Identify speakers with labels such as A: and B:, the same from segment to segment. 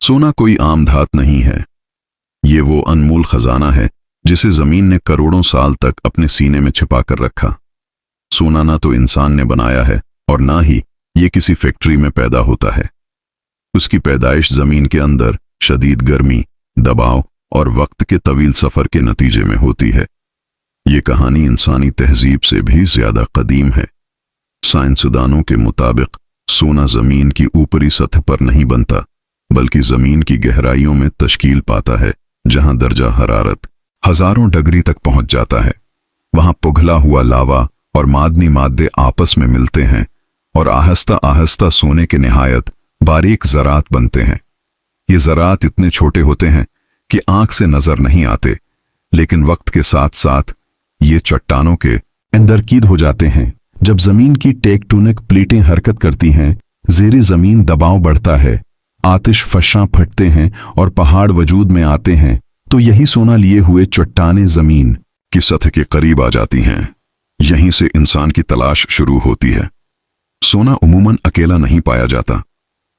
A: सोना कोई आम धात नहीं है। ये वो अनमोल खजाना है जिसे जमीन ने करोड़ों साल तक अपने सीने में छिपा कर रखा। सोना ना तो इंसान ने बनाया है और ना ही ये किसी फैक्ट्री में पैदा होता है। उसकी पैदाइश जमीन के अंदर शदीद गर्मी, दबाव और वक्त के तवील सफर के नतीजे में होती है। ये कहानी इंसानी तहजीब से भी ज्यादा कदीम है। साइंसदानों के मुताबिक सोना जमीन की ऊपरी सतह पर नहीं बनता, बल्कि जमीन की गहराइयों में तश्कील पाता है, जहां दर्जा हरारत हजारों डिग्री तक पहुंच जाता है। वहां पिघला हुआ लावा और मादनी मादे आपस में मिलते हैं और आहिस्ता आहिस्ता सोने के निहायत बारीक ज़रात बनते हैं। ये ज़रात इतने छोटे होते हैं कि आंख से नजर नहीं आते, लेकिन वक्त के साथ साथ ये चट्टानों के अंदरकीद हो जाते हैं। जब जमीन की टेक्टोनिक प्लेटें हरकत करती हैं, ज़ेरे जमीन दबाव बढ़ता है, आतिश फशां फटते हैं और पहाड़ वजूद में आते हैं, तो यही सोना लिए हुए चट्टानें जमीन की सतह के करीब आ जाती हैं। यहीं से इंसान की तलाश शुरू होती है। सोना उमूमन अकेला नहीं पाया जाता,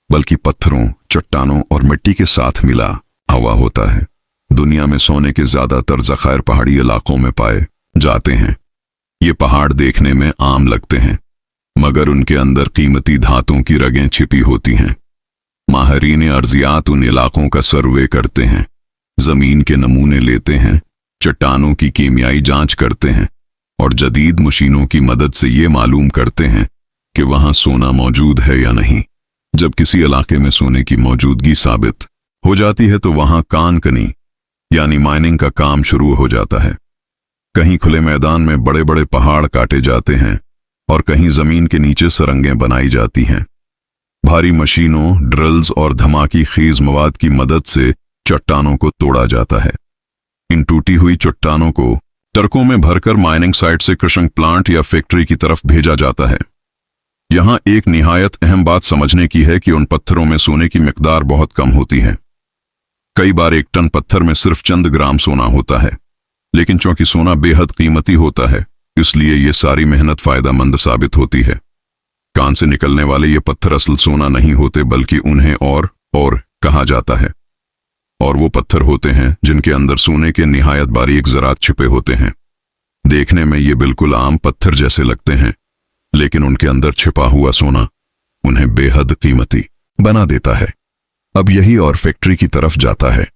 A: बल्कि पत्थरों, चट्टानों और मिट्टी के साथ मिला हवा होता है। दुनिया में सोने के ज्यादातर ज़खायर पहाड़ी इलाकों में पाए जाते हैं। ये पहाड़ देखने में आम लगते हैं, मगर उनके अंदर कीमती धातुओं की रगें छिपी होती हैं। माहिरीन अर्जियात उन इलाकों का सर्वे करते हैं, जमीन के नमूने लेते हैं, चट्टानों की कीमियाई जांच करते हैं और जदीद मशीनों की मदद से ये मालूम करते हैं कि वहां सोना मौजूद है या नहीं। जब किसी इलाके में सोने की मौजूदगी साबित हो जाती है, तो वहां कानकनी यानी माइनिंग का काम शुरू हो जाता है। कहीं खुले मैदान में बड़े बड़े पहाड़ काटे जाते हैं और कहीं जमीन के नीचे सुरंगें बनाई जाती हैं। भारी मशीनों, ड्रिल्स और धमाकी खीज मवाद की मदद से चट्टानों को तोड़ा जाता है। इन टूटी हुई चट्टानों को ट्रकों में भरकर माइनिंग साइट से क्रशिंग प्लांट या फैक्ट्री की तरफ भेजा जाता है। यहां एक निहायत अहम बात समझने की है कि उन पत्थरों में सोने की मिकदार बहुत कम होती है। कई बार एक टन पत्थर में सिर्फ चंद ग्राम सोना होता है, लेकिन चूंकि सोना बेहद कीमती होता है, इसलिए ये सारी मेहनत फायदेमंद साबित होती है। कान से निकलने वाले ये पत्थर असल सोना नहीं होते, बल्कि उन्हें और कहा जाता है। और वो पत्थर होते हैं जिनके अंदर सोने के निहायत बारीक ज़रात छिपे होते हैं। देखने में ये बिल्कुल आम पत्थर जैसे लगते हैं, लेकिन उनके अंदर छिपा हुआ सोना उन्हें बेहद कीमती बना देता है। अब यही और फैक्ट्री की तरफ जाता है,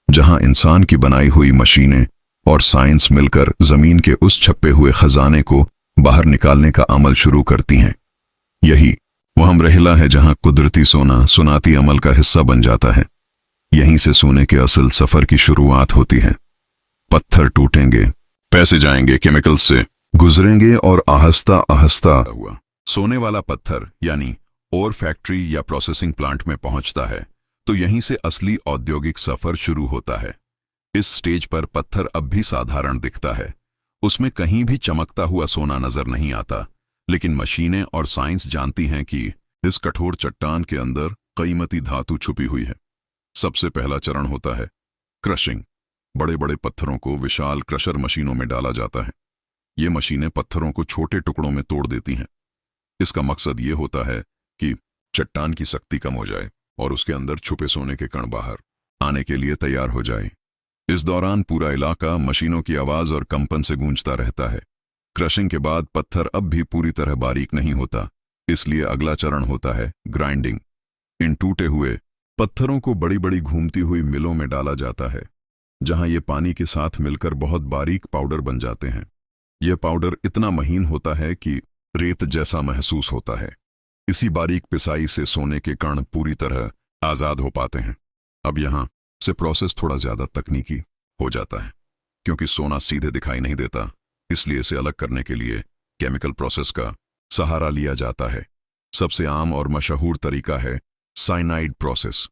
A: जहां इंसान की बनाई हुई मशीनें और साइंस मिलकर जमीन के उस छपे हुए खजाने को बाहर निकालने का अमल शुरू करती हैं। यही वो हमरहिला है जहां कुदरती सोना सुनाती अमल का हिस्सा बन जाता है। यहीं से सोने के असल सफर की शुरुआत होती है। पत्थर टूटेंगे, पैसे जाएंगे, केमिकल्स से गुजरेंगे और आहिस्ता आहिस्ता हुआ सोने वाला पत्थर यानी और फैक्ट्री या प्रोसेसिंग प्लांट में पहुंचता है। तो यहीं से असली औद्योगिक सफर शुरू होता है। इस स्टेज पर पत्थर अब भी साधारण दिखता है, उसमें कहीं भी चमकता हुआ सोना नजर नहीं आता, लेकिन मशीनें और साइंस जानती हैं कि इस कठोर चट्टान के अंदर कीमती धातु छुपी हुई है। सबसे पहला चरण होता है क्रशिंग। बड़े बड़े पत्थरों को विशाल क्रशर मशीनों में डाला जाता है। ये मशीनें पत्थरों को छोटे टुकड़ों में तोड़ देती हैं। इसका मकसद ये होता है कि चट्टान की शक्ति कम हो जाए और उसके अंदर छुपे सोने के कण बाहर आने के लिए तैयार हो जाए। इस दौरान पूरा इलाका मशीनों की आवाज और कंपन से गूंजता रहता है। क्रशिंग के बाद पत्थर अब भी पूरी तरह बारीक नहीं होता, इसलिए अगला चरण होता है ग्राइंडिंग। इन टूटे हुए पत्थरों को बड़ी बड़ी घूमती हुई मिलों में डाला जाता है, जहां ये पानी के साथ मिलकर बहुत बारीक पाउडर बन जाते हैं। यह पाउडर इतना महीन होता है कि रेत जैसा महसूस होता है। इसी बारीक पिसाई से सोने के कण पूरी तरह आजाद हो पाते हैं। अब यहां से प्रोसेस थोड़ा ज्यादा तकनीकी हो जाता है, क्योंकि सोना सीधे दिखाई नहीं देता, इसलिए इसे अलग करने के लिए केमिकल प्रोसेस का सहारा लिया जाता है। सबसे आम और मशहूर तरीका है साइनाइड प्रोसेस।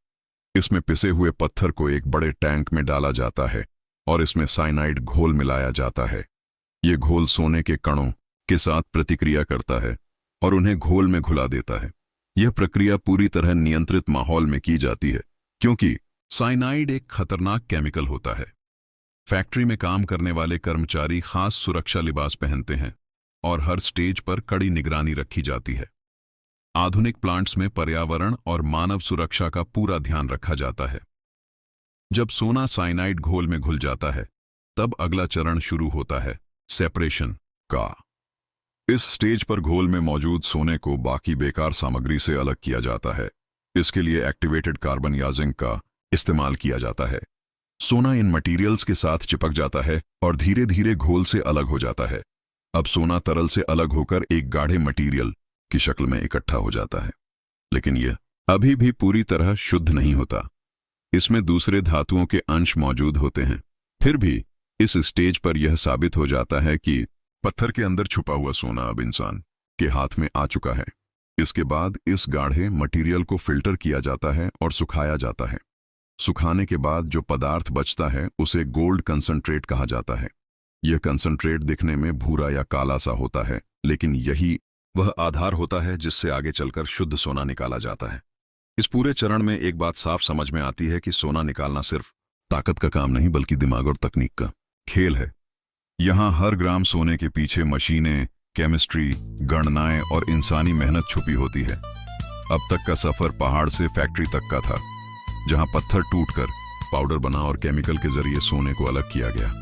A: इसमें पिसे हुए पत्थर को एक बड़े टैंक में डाला जाता है और इसमें साइनाइड घोल मिलाया जाता है। ये घोल सोने के कणों के साथ प्रतिक्रिया करता है और उन्हें घोल में घुला देता है। यह प्रक्रिया पूरी तरह नियंत्रित माहौल में की जाती है, क्योंकि साइनाइड एक खतरनाक केमिकल होता है। फैक्ट्री में काम करने वाले कर्मचारी खास सुरक्षा लिबास पहनते हैं और हर स्टेज पर कड़ी निगरानी रखी जाती है। आधुनिक प्लांट्स में पर्यावरण और मानव सुरक्षा का पूरा ध्यान रखा जाता है। जब सोना साइनाइड घोल में घुल जाता है, तब अगला चरण शुरू होता है, सेपरेशन का। इस स्टेज पर घोल में मौजूद सोने को बाकी बेकार सामग्री से अलग किया जाता है। इसके लिए एक्टिवेटेड कार्बन या जिंक का इस्तेमाल किया जाता है। सोना इन मटेरियल्स के साथ चिपक जाता है और धीरे धीरे घोल से अलग हो जाता है। अब सोना तरल से अलग होकर एक गाढ़े मटेरियल की शक्ल में इकट्ठा हो जाता है, लेकिन यह अभी भी पूरी तरह शुद्ध नहीं होता। इसमें दूसरे धातुओं के अंश मौजूद होते हैं। फिर भी इस स्टेज पर यह साबित हो जाता है कि पत्थर के अंदर छुपा हुआ सोना अब इंसान के हाथ में आ चुका है। इसके बाद इस गाढ़े मटेरियल को फिल्टर किया जाता है और सुखाया जाता है। सुखाने के बाद जो पदार्थ बचता है उसे गोल्ड कंसंट्रेट कहा जाता है। यह कंसंट्रेट दिखने में भूरा या काला सा होता है, लेकिन यही वह आधार होता है जिससे आगे चलकर शुद्ध सोना निकाला जाता है। इस पूरे चरण में एक बात साफ समझ में आती है कि सोना निकालना सिर्फ ताकत का काम नहीं बल्कि दिमाग और तकनीक का खेल है। यहां हर ग्राम सोने के पीछे मशीनें, केमिस्ट्री, गणनाएं और इंसानी मेहनत छुपी होती है। अब तक का सफर पहाड़ से फैक्ट्री तक का था, जहां पत्थर टूटकर पाउडर बना और केमिकल के जरिए सोने को अलग किया गया।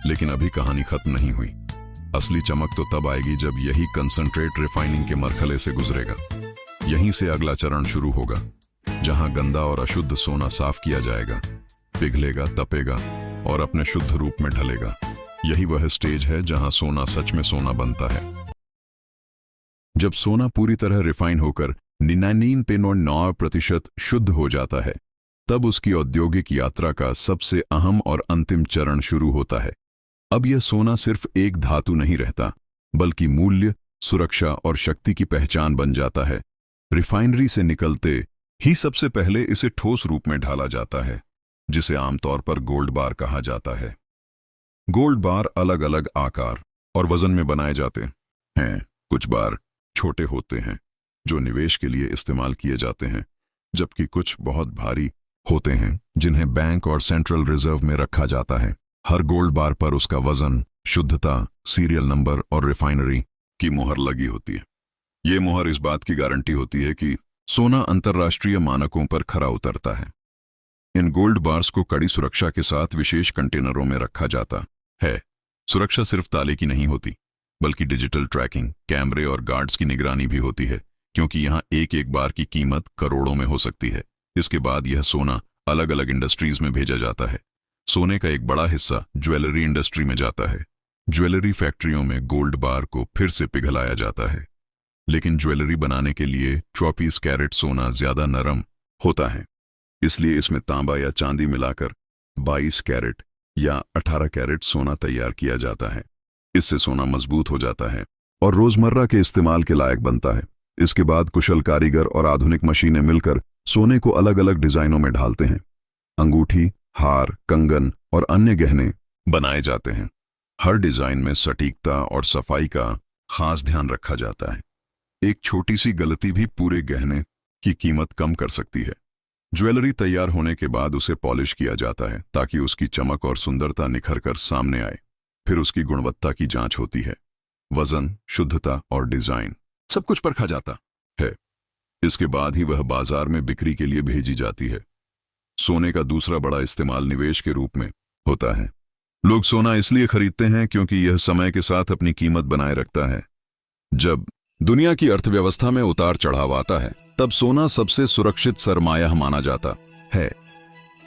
A: लेकिन अभी कहानी खत्म नहीं हुई। असली चमक तो तब आएगी जब यही कंसंट्रेट रिफाइनिंग के मरहले से गुजरेगा। यहीं से अगला चरण शुरू होगा, जहां गंदा और अशुद्ध सोना साफ किया जाएगा, पिघलेगा, तपेगा और अपने शुद्ध रूप में ढलेगा। यही वह स्टेज है जहां सोना सच में सोना बनता है। जब सोना पूरी तरह रिफाइन होकर 99.9% शुद्ध हो जाता है, तब उसकी औद्योगिक यात्रा का सबसे अहम और अंतिम चरण शुरू होता है। अब यह सोना सिर्फ एक धातु नहीं रहता, बल्कि मूल्य, सुरक्षा और शक्ति की पहचान बन जाता है। रिफाइनरी से निकलते ही सबसे पहले इसे ठोस रूप में ढाला जाता है, जिसे आमतौर पर गोल्ड बार कहा जाता है। गोल्ड बार अलग अलग आकार और वजन में बनाए जाते हैं। कुछ बार छोटे होते हैं जो निवेश के लिए इस्तेमाल किए जाते हैं, जबकि कुछ बहुत भारी होते हैं जिन्हें बैंक और सेंट्रल रिजर्व में रखा जाता है। हर गोल्ड बार पर उसका वजन, शुद्धता, सीरियल नंबर और रिफाइनरी की मुहर लगी होती है। ये मुहर इस बात की गारंटी होती है कि सोना अंतर्राष्ट्रीय मानकों पर खरा उतरता है। इन गोल्ड बार्स को कड़ी सुरक्षा के साथ विशेष कंटेनरों में रखा जाता है। सुरक्षा सिर्फ ताले की नहीं होती, बल्कि डिजिटल ट्रैकिंग, कैमरे और गार्ड्स की निगरानी भी होती है, क्योंकि यहाँ एक एक बार की कीमत करोड़ों में हो सकती है। इसके बाद यह सोना अलग अलग इंडस्ट्रीज में भेजा जाता है। सोने का एक बड़ा हिस्सा ज्वेलरी इंडस्ट्री में जाता है। ज्वेलरी फैक्ट्रियों में गोल्ड बार को फिर से पिघलाया जाता है, लेकिन ज्वेलरी बनाने के लिए 24 कैरेट सोना ज्यादा नरम होता है, इसलिए इसमें तांबा या चांदी मिलाकर 22 कैरेट या 18 कैरेट सोना तैयार किया जाता है। इससे सोना मजबूत हो जाता है और रोजमर्रा के इस्तेमाल के लायक बनता है। इसके बाद कुशल कारीगर और आधुनिक मशीनें मिलकर सोने को अलग अलग डिजाइनों में ढालते हैं। अंगूठी, हार, कंगन और अन्य गहने बनाए जाते हैं। हर डिजाइन में सटीकता और सफाई का खास ध्यान रखा जाता है। एक छोटी सी गलती भी पूरे गहने की कीमत कम कर सकती है। ज्वेलरी तैयार होने के बाद उसे पॉलिश किया जाता है ताकि उसकी चमक और सुंदरता निखर कर सामने आए। फिर उसकी गुणवत्ता की जांच होती है। वजन, शुद्धता और डिजाइन सब कुछ परखा जाता है। इसके बाद ही वह बाजार में बिक्री के लिए भेजी जाती है। सोने का दूसरा बड़ा इस्तेमाल निवेश के रूप में होता है। लोग सोना इसलिए खरीदते हैं क्योंकि यह समय के साथ अपनी कीमत बनाए रखता है। जब दुनिया की अर्थव्यवस्था में उतार चढ़ाव आता है, तब सोना सबसे सुरक्षित सरमाया माना जाता है।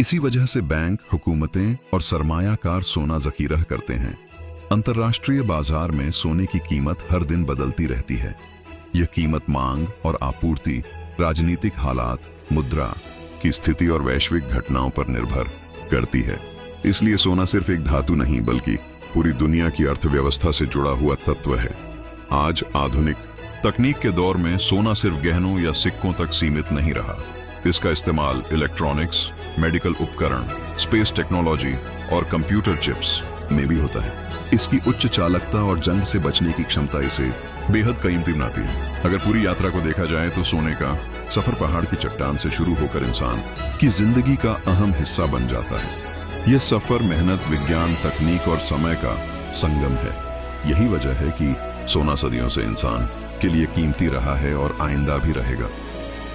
A: इसी वजह से बैंक, हुकूमतें और सरमायाकार सोना जखीरा करते हैं। अंतर्राष्ट्रीय बाजार में सोने की कीमत हर दिन बदलती रहती है। यह कीमत मांग और आपूर्ति, राजनीतिक हालात, मुद्रा की स्थिति और वैश्विक घटनाओं पर निर्भर करती है। इसलिए सोना सिर्फ एक धातु नहीं बल्कि पूरी दुनिया की अर्थव्यवस्था से जुड़ा हुआ तत्व है। आज आधुनिक तकनीक के दौर में सोना सिर्फ गहनों या सिक्कों तक सीमित नहीं रहा। इसका इस्तेमाल इलेक्ट्रॉनिक्स, मेडिकल उपकरण, स्पेस टेक्नोलॉजी और कंप्यूटर चिप्स में भी होता है। इसकी उच्च चालकता और जंग से बचने की क्षमता इसे बेहद कीमती बनाती है। अगर पूरी यात्रा को देखा जाए तो सोने का सफर पहाड़ की चट्टान से शुरू होकर इंसान की जिंदगी का अहम हिस्सा बन जाता है। यह सफर मेहनत, विज्ञान, तकनीक और समय का संगम है। यही वजह है कि सोना सदियों से इंसान के लिए कीमती रहा है और आइंदा भी रहेगा।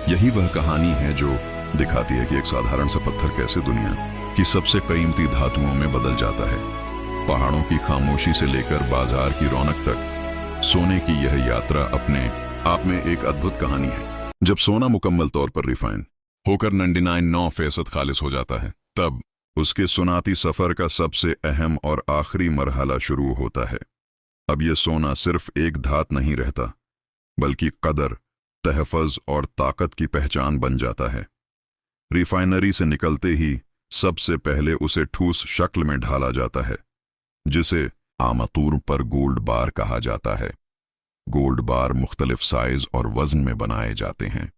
A: यही वह कहानी है जो दिखाती है कि एक साधारण सा पत्थर कैसे दुनिया की सबसे कीमती धातुओं में बदल जाता है। पहाड़ों की खामोशी से लेकर बाजार की रौनक तक सोने की यह यात्रा अपने आप में एक अद्भुत कहानी है। जब सोना मुकम्मल तौर पर रिफाइन होकर 99.9% खालिस हो जाता है, तब उसके सुनाती सफर का सबसे अहम और आखिरी मरहला शुरू होता है। अब यह सोना सिर्फ एक धात नहीं रहता, बल्कि कदर, तहफ़्फ़ुज़ और ताकत की पहचान बन जाता है। रिफाइनरी से निकलते ही सबसे पहले उसे ठोस शक्ल में ढाला जाता है, जिसे आमतौर पर गोल्ड बार कहा जाता है। गोल्ड बार मुख्तलिफ साइज और वजन में बनाए जाते हैं।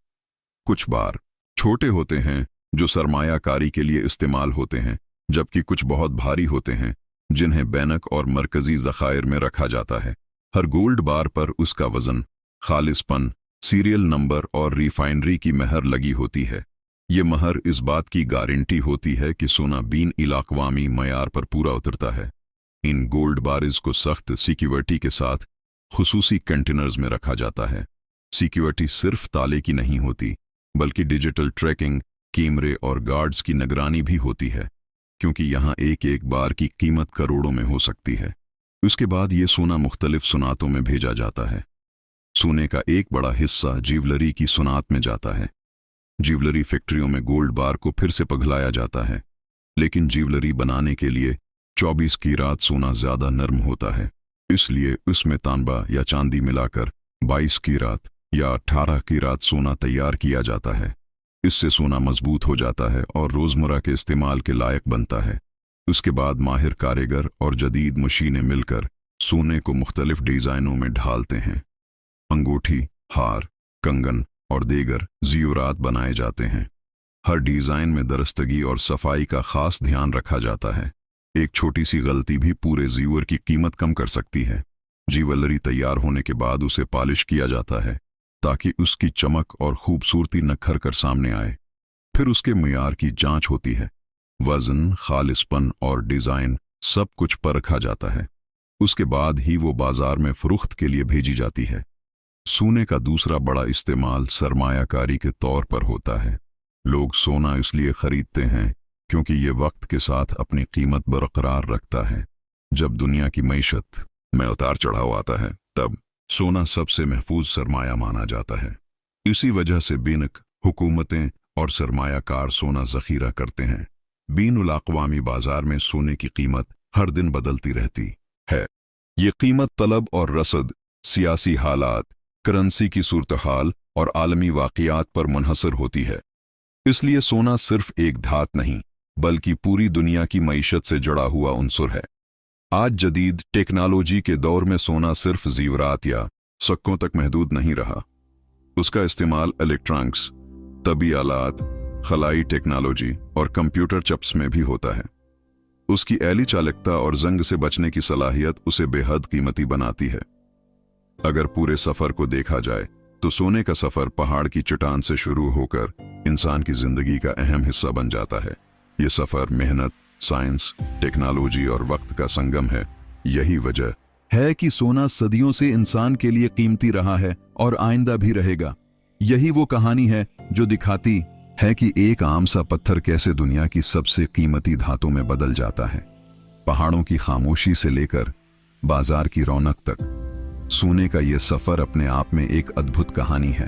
A: कुछ बार छोटे होते हैं जो सरमायाकारी के लिए इस्तेमाल होते हैं, जबकि कुछ बहुत भारी होते हैं जिन्हें बैनक और मरकजी ज़खायर में रखा जाता है। हर गोल्ड बार पर उसका वजन, खालिसपन, सीरियल नंबर और रिफाइनरी की महर लगी होती है। ये महर इस बात की गारंटी होती है कि सोना बीन इलाक़वामी मयार पर पूरा उतरता है। इन गोल्ड बारिज को सख्त सिक्योरिटी के साथ खुसूसी कंटेनर्स में रखा जाता है। सिक्योरिटी सिर्फ ताले की नहीं होती, बल्कि डिजिटल ट्रैकिंग, कैमरे और गार्ड्स की निगरानी भी होती है, क्योंकि यहाँ एक एक बार की कीमत करोड़ों में हो सकती है। उसके बाद ये सोना मुख्तलिफ सुनातों में भेजा जाता है। सोने का एक बड़ा हिस्सा ज्वेलरी की सुनात में जाता है। ज्वेलरी फैक्ट्रियों में गोल्ड बार को फिर से पिघलाया जाता है, लेकिन ज्वेलरी बनाने के लिए 24 कीरात सोना ज्यादा नरम होता है, इसलिए उसमें तांबा या चांदी मिलाकर 22 कीरात या 18 कीरात सोना तैयार किया जाता है। इससे सोना मजबूत हो जाता है और रोजमर्रा के इस्तेमाल के लायक बनता है। उसके बाद माहिर कारीगर और जदीद मशीनें मिलकर सोने को मुख्तलिफ डिजाइनों में ढालते हैं। अंगूठी, हार, कंगन और दीगर ज़ीवरात बनाए जाते हैं। हर डिजाइन में दरस्तगी और सफाई का खास ध्यान रखा जाता है। एक छोटी सी गलती भी पूरे ज़ीवर की कीमत कम कर सकती है। ज्वेलरी तैयार होने के बाद उसे पॉलिश किया जाता है ताकि उसकी चमक और खूबसूरती निखर कर सामने आए। फिर उसके मियार की जांच होती है। वजन, खालिसपन और डिजाइन सब कुछ परखा जाता है। उसके बाद ही वो बाजार में फरोख्त के लिए भेजी जाती है। सोने का दूसरा बड़ा इस्तेमाल सरमायाकारी के तौर पर होता है। लोग सोना इसलिए खरीदते हैं क्योंकि ये वक्त के साथ अपनी कीमत बरकरार रखता है। जब दुनिया की मईशत में उतार चढ़ाव आता है, तब सोना सबसे महफूज सरमाया माना जाता है। इसी वजह से बैंक, हुकूमतें और सरमायाकार सोना जखीरा करते हैं। बीनुल अक़वामी बाजार में सोने की कीमत हर दिन बदलती रहती है। ये कीमत तलब और रसद, सियासी हालात, करेंसी की सूरत हाल और आलमी वाक़ियात पर मुनहसर होती है। इसलिए सोना सिर्फ एक धात नहीं, बल्कि पूरी दुनिया की मईशत से जुड़ा हुआ उनसुर है। आज जदीद टेक्नोलॉजी के दौर में सोना सिर्फ ज़ीवरात या सिक्कों तक महदूद नहीं रहा। उसका इस्तेमाल इलेक्ट्रॉनिक्स, तबी आलात, खलाई टेक्नोलॉजी और कंप्यूटर चिप्स में भी होता है। उसकी ऐली चालकता और जंग से बचने की सलाहियत उसे बेहद कीमती बनाती है। अगर पूरे सफर को देखा जाए तो सोने का सफर पहाड़ की चट्टान से शुरू होकर इंसान की जिंदगी का अहम हिस्सा बन जाता है। यह सफर मेहनत, साइंस, टेक्नोलॉजी और वक्त का संगम है। यही वजह है कि सोना सदियों से इंसान के लिए कीमती रहा है और आइंदा भी रहेगा। यही वो कहानी है जो दिखाती है कि एक आम सा पत्थर कैसे दुनिया की सबसे कीमती धातों में बदल जाता है। पहाड़ों की खामोशी से लेकर बाजार की रौनक तक सोने का यह सफर अपने आप में एक अद्भुत कहानी है।